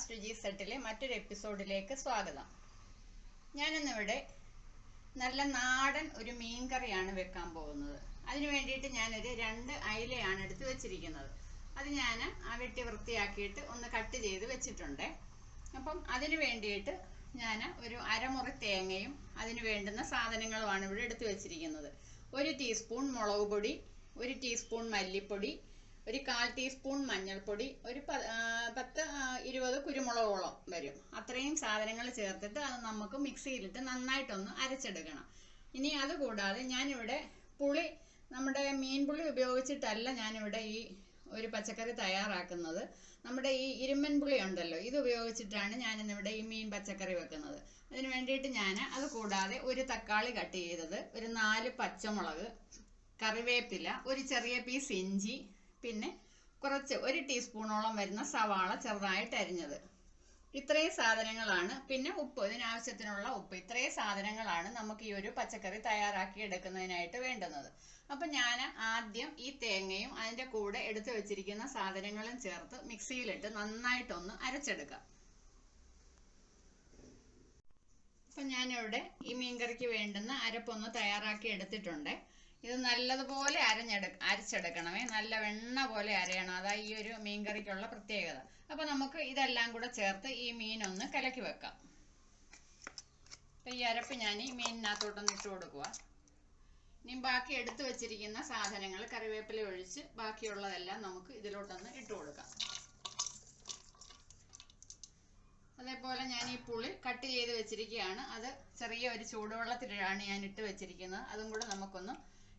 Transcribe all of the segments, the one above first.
രുചി സെറ്റിലെ മറ്റൊരു എപ്പിസോഡിലേക്ക് സ്വാഗതം. ഞാനിന്നിവിടെ നല്ല നാടൻ ഒരു മീൻ കറിയാണ് വെക്കാൻ പോകുന്നത്. അതിന് വേണ്ടിയിട്ട് ഞാനൊരു 2 അയിലയാണ് എടുത്ത് വെച്ചിരിക്കുന്നത്. അത് ഞാൻ വെട്ടി വൃത്തിയാക്കിയിട്ട് ഒന്ന് കട്ട് ചെയ്ത് വെച്ചിട്ടുണ്ട്. അപ്പം അതിന് വേണ്ടിയിട്ട് ഞാൻ ഒരു അരമുറി തേങ്ങയും അതിന് വേണ്ടുന്ന സാധനങ്ങളുമാണ് ഇവിടെ എടുത്ത് വെച്ചിരിക്കുന്നത്. 1 ടീസ്പൂൺ മുളക് പൊടി, 1 ടീസ്പൂൺ മല്ലിപ്പൊടി, ഒരു 1/4 ടീസ്പൂൺ മഞ്ഞൾപ്പൊടി, ഒരു 10-20 കുരുമുളകോളം വരും. അത്രയും സാധനങ്ങൾ ചേർത്തിട്ട് അത് നമുക്ക് മിക്സിയിലിട്ട് നന്നായിട്ടൊന്ന് അരച്ചെടുക്കണം. ഇനി അതുകൂടാതെ ഞാനിവിടെ പുളി, നമ്മുടെ മീൻ പുളി ഉപയോഗിച്ചിട്ടല്ല ഞാനിവിടെ ഈ ഒരു പച്ചക്കറി തയ്യാറാക്കുന്നത്. നമ്മുടെ ഈ ഇരുമ്പൻ പുളി ഉണ്ടല്ലോ, ഇത് ഉപയോഗിച്ചിട്ടാണ് ഞാനിന്നിവിടെ ഈ മീൻ പച്ചക്കറി വെക്കുന്നത്. അതിന് വേണ്ടിയിട്ട് ഞാൻ അത് കൂടാതെ ഒരു തക്കാളി കട്ട് ചെയ്തത്, ഒരു 4 പച്ചമുളക്, കറിവേപ്പില, ഒരു ചെറിയ പീസ് ഇഞ്ചി, പിന്നെ കുറച്ച് 1 ടീസ്പൂണോളം വരുന്ന സവാള ചെറുതായിട്ട് അരിഞ്ഞത്. ഇത്രയും സാധനങ്ങളാണ്. പിന്നെ ഉപ്പ്, ഇതിനാവശ്യത്തിനുള്ള ഉപ്പ്. ഇത്രയും സാധനങ്ങളാണ് നമുക്ക് ഈ ഒരു പച്ചക്കറി തയ്യാറാക്കി എടുക്കുന്നതിനായിട്ട് വേണ്ടുന്നത്. അപ്പം ഞാൻ ആദ്യം ഈ തേങ്ങയും അതിൻ്റെ കൂടെ എടുത്തു വെച്ചിരിക്കുന്ന സാധനങ്ങളും ചേർത്ത് മിക്സിയിലിട്ട് നന്നായിട്ടൊന്ന് അരച്ചെടുക്കാം. അപ്പം ഞാനിവിടെ ഈ മീൻകറിക്ക് വേണ്ടുന്ന അരപ്പൊന്ന് തയ്യാറാക്കി എടുത്തിട്ടുണ്ട്. ഇത് നല്ലതുപോലെ അരച്ചെടുക്കണമേ, നല്ല വെണ്ണ പോലെ അരയണം. അതാ ഈ ഒരു മീൻകറിക്കുള്ള പ്രത്യേകത. അപ്പം നമുക്ക് ഇതെല്ലാം കൂടെ ചേർത്ത് ഈ മീനൊന്ന് കലക്കി വെക്കാം. അപ്പം ഈ അരപ്പ് ഞാൻ ഈ മീനിനകത്തോട്ടൊന്ന് ഇട്ട് കൊടുക്കുക. ഇനി ബാക്കി എടുത്തു വെച്ചിരിക്കുന്ന സാധനങ്ങൾ കറിവേപ്പില ഒഴിച്ച് ബാക്കിയുള്ളതെല്ലാം നമുക്ക് ഇതിലോട്ടൊന്ന് ഇട്ട് കൊടുക്കാം. അതേപോലെ ഞാൻ ഈ പുളി കട്ട് ചെയ്ത് വെച്ചിരിക്കുകയാണ്. അത് ചെറിയ ഒരു ചൂടുവെള്ളത്തിലാണ് ഞാൻ ഇട്ട് വെച്ചിരിക്കുന്നത്. അതും കൂടെ നമുക്കൊന്ന്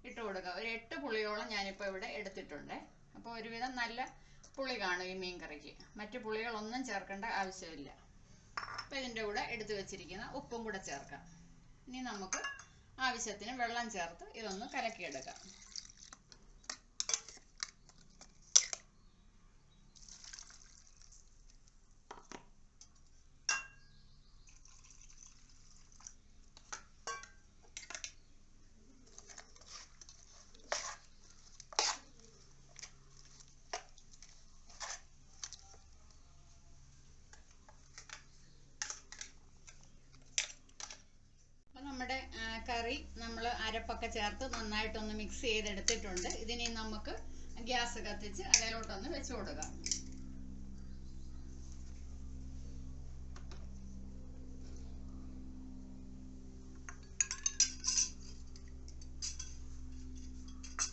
ഇട്ട് കൊടുക്കാം. ഒരു 8 പുളിയോളം ഞാനിപ്പോൾ ഇവിടെ എടുത്തിട്ടുണ്ട്. അപ്പോൾ ഒരുവിധം നല്ല പുളി കാണും ഈ മീൻ കറിക്ക്. മറ്റു പുളികളൊന്നും ചേർക്കേണ്ട ആവശ്യമില്ല. അപ്പോൾ ഇതിൻ്റെ കൂടെ എടുത്തു വെച്ചിരിക്കുന്ന ഉപ്പും കൂടെ ചേർക്കാം. ഇനി നമുക്ക് ആവശ്യത്തിന് വെള്ളം ചേർത്ത് ഇതൊന്ന് കലക്കിയെടുക്കാം. നമ്മുടെ കറി നമ്മൾ അരപ്പൊക്കെ ചേർത്ത് നന്നായിട്ടൊന്ന് മിക്സ് ചെയ്തെടുത്തിട്ടുണ്ട്. ഇതിനി നമുക്ക് ഗ്യാസ് കത്തിച്ച് അതിലോട്ടൊന്ന് വെച്ച് കൊടുക്കാം.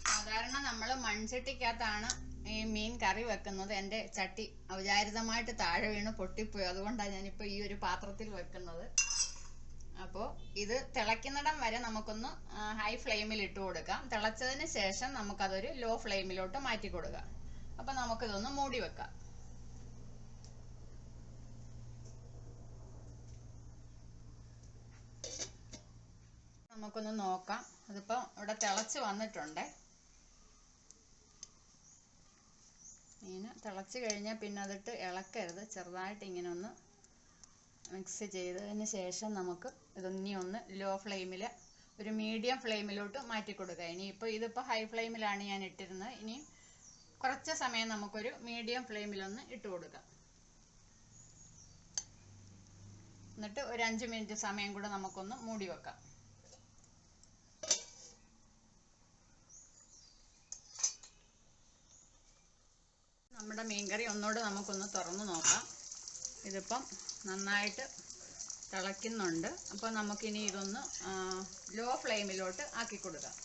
സാധാരണ നമ്മൾ മൺചട്ടിക്കകത്താണ് ഈ മീൻ കറി വെക്കുന്നത്. എൻ്റെ ചട്ടി ഔചാരിതമായിട്ട് താഴെ വീണ് പൊട്ടിപ്പോയി. അതുകൊണ്ടാണ് ഞാനിപ്പോൾ ഈ ഒരു പാത്രത്തിൽ വെക്കുന്നത്. അപ്പോൾ ഇത് തിളയ്ക്കുന്നിടം വരെ നമുക്കൊന്ന് ഹൈ ഫ്ലെയിമിൽ ഇട്ട് കൊടുക്കാം. തിളച്ചതിന് ശേഷം നമുക്കതൊരു ലോ ഫ്ലെയിമിലോട്ട് മാറ്റി കൊടുക്കാം. അപ്പം നമുക്കിതൊന്ന് മൂടി വെക്കാം. നമുക്കൊന്ന് നോക്കാം. അതിപ്പോൾ ഇവിടെ തിളച്ച് വന്നിട്ടുണ്ട്. മീൻ തിളച്ച് കഴിഞ്ഞാൽ പിന്നെ അതിട്ട് ഇളക്കരുത്. ചെറുതായിട്ട് ഇങ്ങനെ ഒന്ന് മിക്സ് ചെയ്തതിന് ശേഷം നമുക്ക് ഇതൊന്നി ഒന്ന് ലോ ഫ്ലെയിമിൽ, ഒരു മീഡിയം ഫ്ലെയിമിലോട്ട് മാറ്റി കൊടുക്കുക. ഇനിയിപ്പോൾ ഇതിപ്പോൾ ഹൈ ഫ്ലെയിമിലാണ് ഞാൻ ഇട്ടിരുന്നത്. ഇനി കുറച്ച് സമയം നമുക്കൊരു മീഡിയം ഫ്ലെയിമിലൊന്ന് ഇട്ട് കൊടുക്കാം. എന്നിട്ട് ഒരു 5 മിനിറ്റ് സമയം കൂടെ നമുക്കൊന്ന് മൂടി വെക്കാം. നമ്മുടെ മീൻകറി ഒന്നുകൂടെ നമുക്കൊന്ന് തുറന്ന് നോക്കാം. ഇതിപ്പം നന്നായിട്ട് തിളയ്ക്കുന്നുണ്ട്. അപ്പോൾ നമുക്കിനി ഇതൊന്ന് ലോ ഫ്ലെയിമിലോട്ട് ആക്കി കൊടുക്കാം.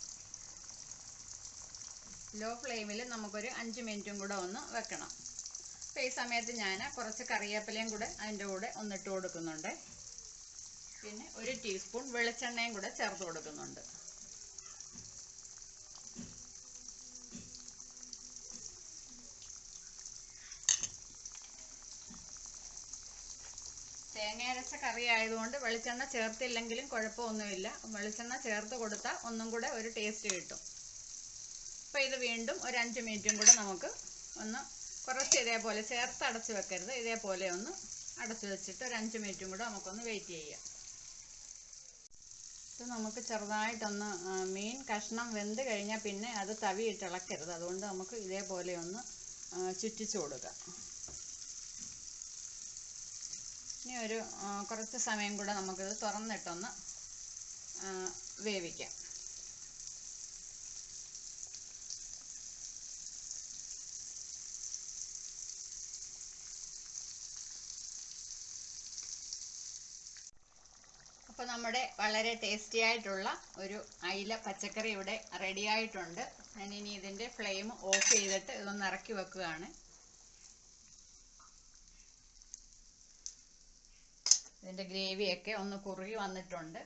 ലോ ഫ്ലെയിമിൽ നമുക്കൊരു 5 മിനിറ്റും കൂടെ ഒന്ന് വെക്കണം. അപ്പോൾ ഈ സമയത്ത് ഞാൻ കുറച്ച് കറിവേപ്പിലയും കൂടെ അതിൻ്റെ കൂടെ ഒന്നിട്ട് കൊടുക്കുന്നുണ്ട്. പിന്നെ 1 ടീസ്പൂൺ വെളിച്ചെണ്ണയും കൂടെ ചേർത്ത് കൊടുക്കുന്നുണ്ട്. തേങ്ങ അരച്ച കറി ആയതുകൊണ്ട് വെളിച്ചെണ്ണ ചേർത്തില്ലെങ്കിലും കുഴപ്പമൊന്നുമില്ല. വെളിച്ചെണ്ണ ചേർത്ത് കൊടുത്താൽ ഒന്നും കൂടെ ഒരു ടേസ്റ്റ് കിട്ടും. അപ്പോൾ ഇത് വീണ്ടും ഒരു 5 മിനിറ്റും കൂടെ നമുക്ക് ഒന്ന് കുറച്ച് ഇതേപോലെ ചേർത്ത് അടച്ച് വെക്കരുത്. ഇതേപോലെ ഒന്ന് അടച്ച് വെച്ചിട്ട് ഒരു 5 മിനിറ്റും കൂടെ നമുക്കൊന്ന് വെയിറ്റ് ചെയ്യാം. ഇത് നമുക്ക് ചെറുതായിട്ടൊന്ന് മീൻ കഷ്ണം വെന്ത് കഴിഞ്ഞാൽ പിന്നെ അത് തവിയിട്ട് ഇളക്കരുത്. അതുകൊണ്ട് നമുക്ക് ഇതേപോലെ ഒന്ന് ചുറ്റിച്ചു കൊടുക്കാം. ഇനി ഒരു കുറച്ച് സമയം കൂടെ നമുക്കിത് തുറന്നിട്ടൊന്ന് വേവിക്കാം. അപ്പോൾ നമ്മുടെ വളരെ ടേസ്റ്റി ആയിട്ടുള്ള ഒരു അയില പച്ചക്കറി ഇവിടെ റെഡി ആയിട്ടുണ്ട്. ഞാനിനി ഇതിൻ്റെ ഫ്ലെയിം ഓഫ് ചെയ്തിട്ട് ഇതൊന്ന് ഇറക്കി വെക്കുകയാണ്. ഇതിൻ്റെ ഗ്രേവിയൊക്കെ ഒന്ന് കുറുകി വന്നിട്ടുണ്ട്.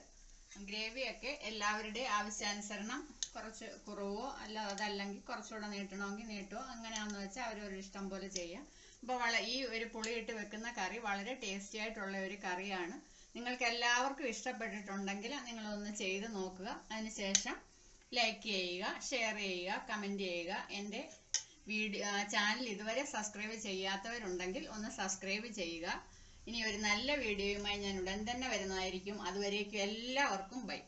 ഗ്രേവിയൊക്കെ എല്ലാവരുടെയും ആവശ്യാനുസരണം കുറച്ച് കുറവോ അതല്ലെങ്കിൽ കുറച്ചുകൂടെ നീട്ടണമെങ്കിൽ നീട്ടുമോ, അങ്ങനെയാണെന്ന് വെച്ചാൽ അവരൊരു ഇഷ്ടം പോലെ ചെയ്യാം. അപ്പോൾ ഈ ഒരു പുളിയിട്ട് വെക്കുന്ന കറി വളരെ ടേസ്റ്റി ആയിട്ടുള്ള ഒരു കറിയാണ്. നിങ്ങൾക്ക് എല്ലാവർക്കും ഇഷ്ടപ്പെട്ടിട്ടുണ്ടെങ്കിൽ നിങ്ങളൊന്ന് ചെയ്ത് നോക്കുക. അതിനുശേഷം ലൈക്ക് ചെയ്യുക, ഷെയർ ചെയ്യുക, കമൻറ്റ് ചെയ്യുക. എൻ്റെ ചാനൽ ഇതുവരെ സബ്സ്ക്രൈബ് ചെയ്യാത്തവരുണ്ടെങ്കിൽ ഒന്ന് സബ്സ്ക്രൈബ് ചെയ്യുക. ഇനി ഒരു നല്ല വീഡിയോയുമായി ഞാൻ ഉടൻ തന്നെ വരുന്നതായിരിക്കും. അതുവരേക്കും എല്ലാവർക്കും ബൈ.